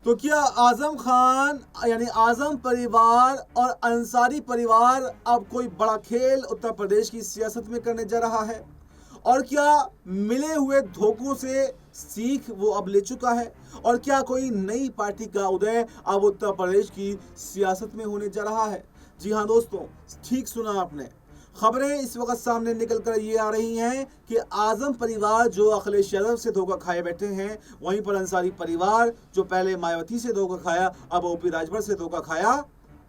तो क्या आजम खान यानी आजम परिवार और अंसारी परिवार अब कोई बड़ा खेल उत्तर प्रदेश की सियासत में करने जा रहा है? और क्या मिले हुए धोखों से सीख वो अब ले चुका है? और क्या कोई नई पार्टी का उदय अब उत्तर प्रदेश की सियासत में होने जा रहा है? जी हाँ दोस्तों, ठीक सुना आपने। खबरें इस वक्त सामने निकल कर ये आ रही हैं कि आजम परिवार जो अखिलेश यादव से धोखा खाए बैठे हैं, वहीं पर अंसारी परिवार जो पहले मायावती से धोखा खाया, अब ओपी राजभर से धोखा खाया,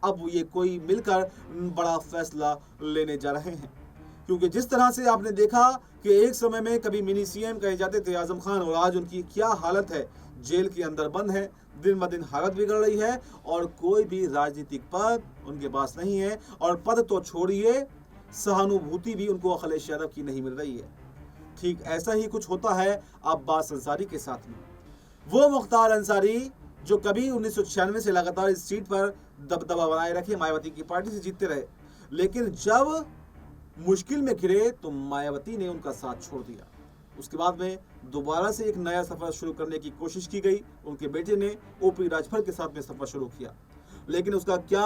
अब ये कोई मिलकर बड़ा फैसला लेने जा रहे हैं। क्योंकि जिस तरह से आपने देखा कि एक समय में कभी मिनी सीएम कहे जाते थे आजम खान, और आज उनकी क्या हालत है, जेल के अंदर बंद है, दिन ब दिन हालत बिगड़ रही है और कोई भी राजनीतिक पद उनके पास नहीं है। और पद तो छोड़िए, सहानुभूति भी उनको अखिलेश यादव की नहीं मिल रही है। ठीक ऐसा ही कुछ होता है अब्बास अंसारी के साथ में। वो मुख्तार अंसारी जो कभी 1996 से लगातार इस सीट पर दबदबा बनाए रखे, मायावती की पार्टी से जीतते रहे, लेकिन जब मुश्किल में घिरे तो मायावती ने उनका साथ छोड़ दिया। उसके बाद में दोबारा से एक नया सफर शुरू करने की कोशिश की गई। उनके बेटे ने ओपी राजभर के साथ में सफर शुरू किया, लेकिन उसका क्या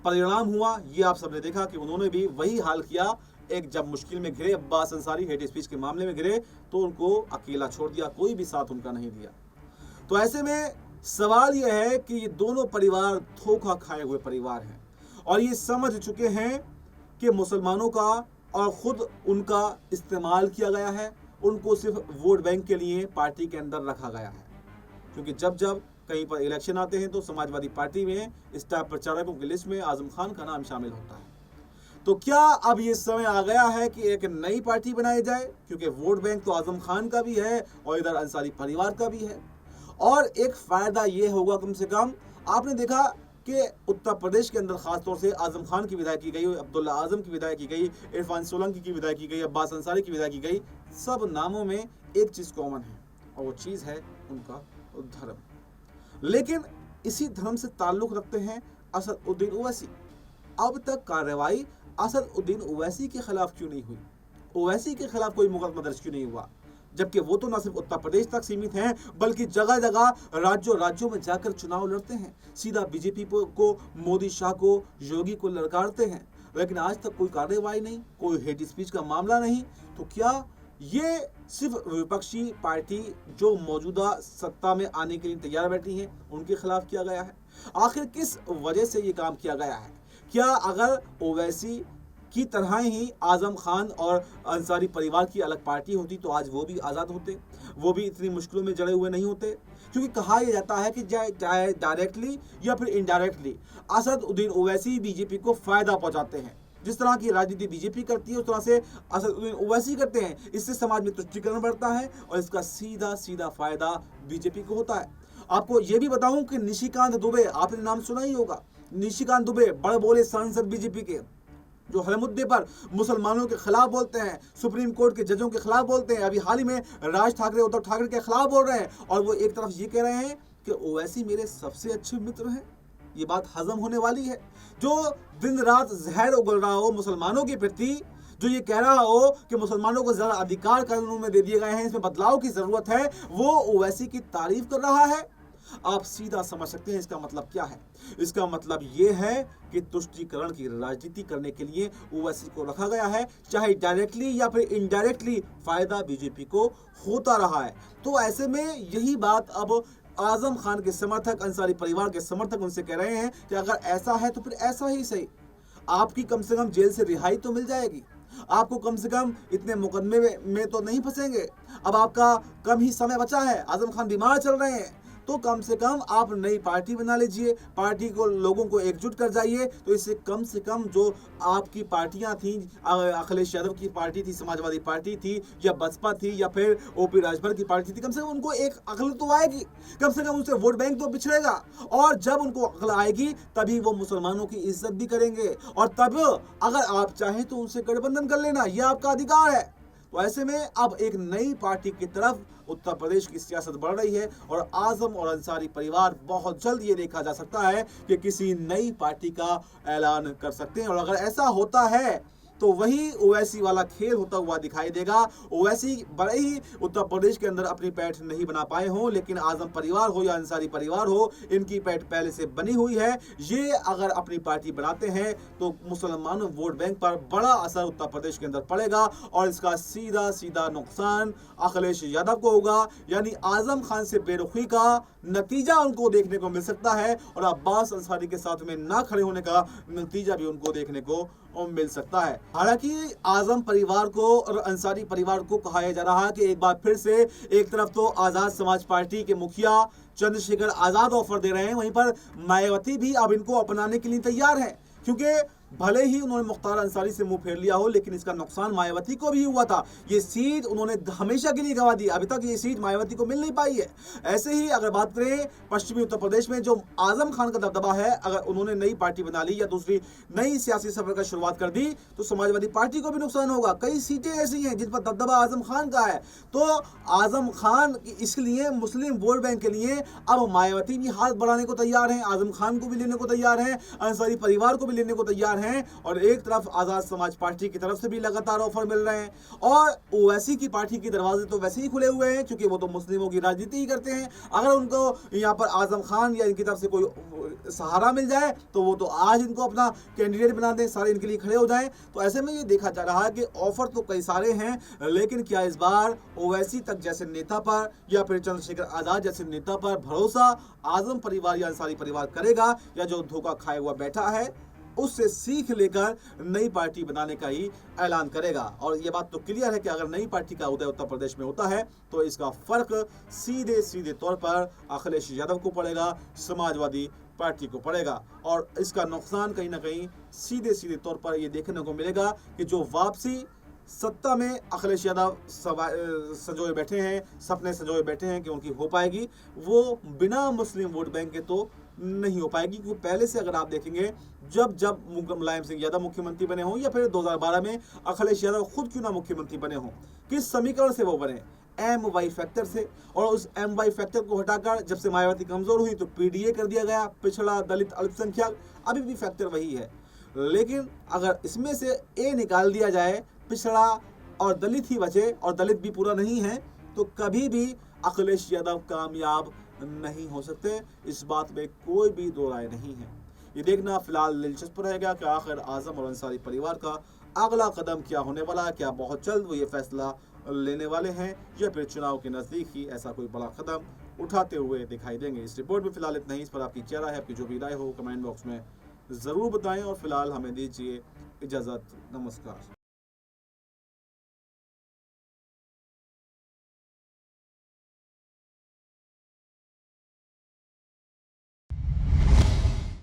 परिणाम हुआ ये आप सबने देखा कि उन्होंने भी वही हाल किया। एक जब मुश्किल में घिरे, अब्बास अंसारी हेट स्पीच के मामले में घिरे, तो उनको अकेला छोड़ दिया, कोई भी साथ उनका नहीं दिया। तो ऐसे में सवाल यह है कि ये दोनों परिवार धोखा खाए हुए परिवार हैं और ये समझ चुके हैं कि मुसलमानों का और खुद उनका इस्तेमाल किया गया है। उनको सिर्फ वोट बैंक के लिए पार्टी के अंदर रखा गया है, क्योंकि जब जब कहीं पर इलेक्शन आते हैं तो समाजवादी पार्टी में स्टार प्रचारकों की लिस्ट में आजम खान का नाम शामिल होता है। तो क्या अब ये समय आ गया है कि एक नई पार्टी बनाई जाए, क्योंकि वोट बैंक तो आजम खान का भी है और इधर अंसारी परिवार का भी है। और एक फायदा ये होगा, कम से कम आपने देखा कि उत्तर प्रदेश के अंदर खासतौर से आजम खान की विदाई की गई, अब्दुल्ला आजम की विदाई की गई, इरफान सोलंकी की विदाई की गई, अब्बास अंसारी की विदाई की गई। सब नामों में एक चीज़ कॉमन है और वो चीज़ है उनका धर्म। लेकिन इसी धर्म से ताल्लुक़ रखते हैं असदुद्दीन ओवैसी। अब तक कार्रवाई असदुद्दीन ओवैसी के खिलाफ क्यों नहीं हुई? ओवैसी के खिलाफ कोई मुकदमा दर्ज क्यों नहीं हुआ? जबकि वो तो न सिर्फ उत्तर प्रदेश तक सीमित हैं, बल्कि जगह जगह राज्यों में जाकर चुनाव लड़ते हैं, सीधा बीजेपी को, मोदी शाह को, योगी को ललकारते हैं। लेकिन आज तक कोई कार्रवाई नहीं, कोई हेट स्पीच का मामला नहीं। तो क्या ये सिर्फ विपक्षी पार्टी जो मौजूदा सत्ता में आने के लिए तैयार बैठी हैं उनके खिलाफ किया गया है? आखिर किस वजह से ये काम किया गया है? क्या अगर ओवैसी की तरह ही आजम खान और अंसारी परिवार की अलग पार्टी होती तो आज वो भी आज़ाद होते, वो भी इतनी मुश्किलों में जड़े हुए नहीं होते? क्योंकि कहा यह जाता है कि चाहे डायरेक्टली या फिर इनडायरेक्टली असदुद्दीन ओवैसी बीजेपी को फ़ायदा पहुंचाते हैं। जिस तरह की राजनीति बीजेपी करती है उस तरह से असदुद्दीन ओवैसी करते हैं। इससे समाज में तुष्टीकरण बढ़ता है और इसका सीधा सीधा फायदा बीजेपी को होता है। आपको ये भी बताऊं कि निशिकांत दुबे, आपने नाम सुना ही होगा, निशिकांत दुबे बड़े बोले सांसद बीजेपी के, जो हर मुद्दे पर मुसलमानों के खिलाफ बोलते हैं, सुप्रीम कोर्ट के जजों के खिलाफ बोलते हैं। अभी हाल ही में राज ठाकरे, उद्धव ठाकरे के खिलाफ बोल रहे हैं और वो एक तरफ ये कह रहे हैं कि ओवैसी मेरे सबसे अच्छे मित्र हैं। ये बात हजम होने वाली है? जो दिन रात जहर उगल रहा हो मुसलमानों के प्रति, जो ये कह रहा हो कि मुसलमानों को ज़्यादा अधिकार कानून में दे दिए गए हैं, इसमें बदलाव की ज़रूरत है, वो ओवैसी की तारीफ कर रहा है। आप सीधा समझ सकते हैं इसका मतलब क्या है। इसका मतलब ये है कि तुष्टीकरण की राजनीति करने के लिए ओवैसी को रखा गया है, चाहे डायरेक्टली या फिर इनडायरेक्टली फायदा बीजेपी को होता रहा है। तो ऐसे में यही बात अब आजम खान के समर्थक, अंसारी परिवार के समर्थक उनसे कह रहे हैं कि अगर ऐसा है तो फिर ऐसा ही सही, आपकी कम से कम जेल से रिहाई तो मिल जाएगी, आपको कम से कम इतने मुकदमे में तो नहीं फंसेंगे। अब आपका कम ही समय बचा है, आजम खान बीमार चल रहे हैं, तो कम से कम आप नई पार्टी बना लीजिए, पार्टी को, लोगों को एकजुट कर जाइए। तो इससे कम से कम जो आपकी पार्टियां थी, अखिलेश यादव की पार्टी थी, समाजवादी पार्टी थी, या बसपा थी, या फिर ओपी राजभर की पार्टी थी, कम से कम उनको एक अकल तो आएगी, कम से कम उनसे वोट बैंक तो बिछड़ेगा। और जब उनको अकल आएगी तभी वो मुसलमानों की इज्जत भी करेंगे, और तब अगर आप चाहें तो उनसे गठबंधन कर लेना, यह आपका अधिकार है। तो ऐसे में अब एक नई पार्टी की तरफ उत्तर प्रदेश की सियासत बढ़ रही है और आजम और अंसारी परिवार बहुत जल्द ये देखा जा सकता है कि किसी नई पार्टी का ऐलान कर सकते हैं। और अगर ऐसा होता है तो वही ओवैसी वाला खेल होता हुआ दिखाई देगा। ओवैसी बड़े ही उत्तर प्रदेश के अंदर अपनी पैठ नहीं बना पाए हों, लेकिन आजम परिवार हो या अंसारी परिवार हो, इनकी पैठ पहले से बनी हुई है। ये अगर अपनी पार्टी बनाते हैं तो मुसलमानों वोट बैंक पर बड़ा असर उत्तर प्रदेश के अंदर पड़ेगा और इसका सीधा सीधा नुकसान अखिलेश यादव को होगा। यानी आजम खान से बेरुखी का नतीजा उनको देखने को मिल सकता है और अब्बास अंसारी के साथ में ना खड़े होने का नतीजा भी उनको देखने को मिल सकता है। हालांकि आजम परिवार को और अंसारी परिवार को कहा जा रहा है कि एक बार फिर से एक तरफ तो आजाद समाज पार्टी के मुखिया चंद्रशेखर आजाद ऑफर दे रहे हैं, वहीं पर मायावती भी अब इनको अपनाने के लिए तैयार है, क्योंकि भले ही उन्होंने मुख्तार अंसारी से मुंह फेर लिया हो, लेकिन इसका नुकसान मायावती को भी हुआ था। ये सीट उन्होंने हमेशा के लिए गंवा दी, अभी तक ये सीट मायावती को मिल नहीं पाई है। ऐसे ही अगर बात करें पश्चिमी उत्तर प्रदेश में जो आजम खान का दबदबा है, अगर उन्होंने नई पार्टी बना ली या दूसरी नई सियासी सफर का शुरुआत कर दी तो समाजवादी पार्टी को भी नुकसान होगा। कई सीटें ऐसी हैं जिन पर दबदबा आजम खान का है, तो आजम खान इसलिए मुस्लिम वोट बैंक के लिए अब मायावती भी हाथ बढ़ाने को तैयार है, आजम खान को भी लेने को तैयार है, अंसारी परिवार को भी लेने को तैयार हैं। और एक तरफ आजाद समाज पार्टी की तरफ से भी लगातार ऑफर मिल रहे हैं और ओवैसी की पार्टी के दरवाजे तो वैसे ही खुले हुए हैं, क्योंकि वो तो मुस्लिमों की राजनीति ही करते हैं। अगर उनको यहाँ पर आजम खान या इनकी तरफ से कोई सहारा मिल जाए तो वो तो आज इनको अपना कैंडिडेट बना दें, सारे इनके लिए खड़े हो जाएं। तो ऐसे में ये देखा जा रहा है कि ऑफर तो कई सारे हैं, लेकिन क्या इस बार ओवैसी तक जैसे नेता पर या फिर चंद्रशेखर आजाद जैसे नेता पर भरोसा आजम परिवार या अंसारी परिवार करेगा, या जो धोखा खाए हुआ बैठा है उससे सीख लेकर नई पार्टी बनाने का ही ऐलान करेगा। और ये बात तो क्लियर है कि अगर नई पार्टी का उदय उत्तर प्रदेश में होता है तो इसका फर्क सीधे सीधे तौर पर अखिलेश यादव को पड़ेगा, समाजवादी पार्टी को पड़ेगा। और इसका नुकसान कहीं ना कहीं सीधे सीधे तौर पर ये देखने को मिलेगा कि जो वापसी सत्ता में अखिलेश यादव संजोए बैठे हैं, सपने संजोए बैठे हैं कि उनकी हो पाएगी, वो बिना मुस्लिम वोट बैंक के तो नहीं हो पाएगी। क्योंकि पहले से अगर आप देखेंगे जब मुलायम सिंह यादव मुख्यमंत्री बने हों या फिर 2012 में अखिलेश यादव खुद क्यों ना मुख्यमंत्री बने हों, किस समीकरण से वो बने? MY फैक्टर से। और उस MY फैक्टर को हटाकर जब से मायावती कमजोर हुई तो PDA कर दिया गया, पिछड़ा दलित अल्पसंख्यक, अभी भी फैक्टर वही है। लेकिन अगर इसमें से A निकाल दिया जाए, पिछड़ा और दलित ही बचे और दलित भी पूरा नहीं है, तो कभी भी अखिलेश यादव कामयाब नहीं हो सकते। इस बात में कोई भी दो राय नहीं है। ये देखना फिलहाल दिलचस्प रहेगा कि आखिर आजम और अंसारी परिवार का अगला कदम क्या होने वाला है। क्या बहुत जल्द वो ये फैसला लेने वाले हैं या फिर चुनाव के नज़दीक ही ऐसा कोई बड़ा कदम उठाते हुए दिखाई देंगे। इस रिपोर्ट में फिलहाल इतना ही। इस पर आपकी क्या राय है, आपकी जो भी राय हो कमेंट बॉक्स में ज़रूर बताएं और फिलहाल हमें दीजिए इजाज़त। नमस्कार।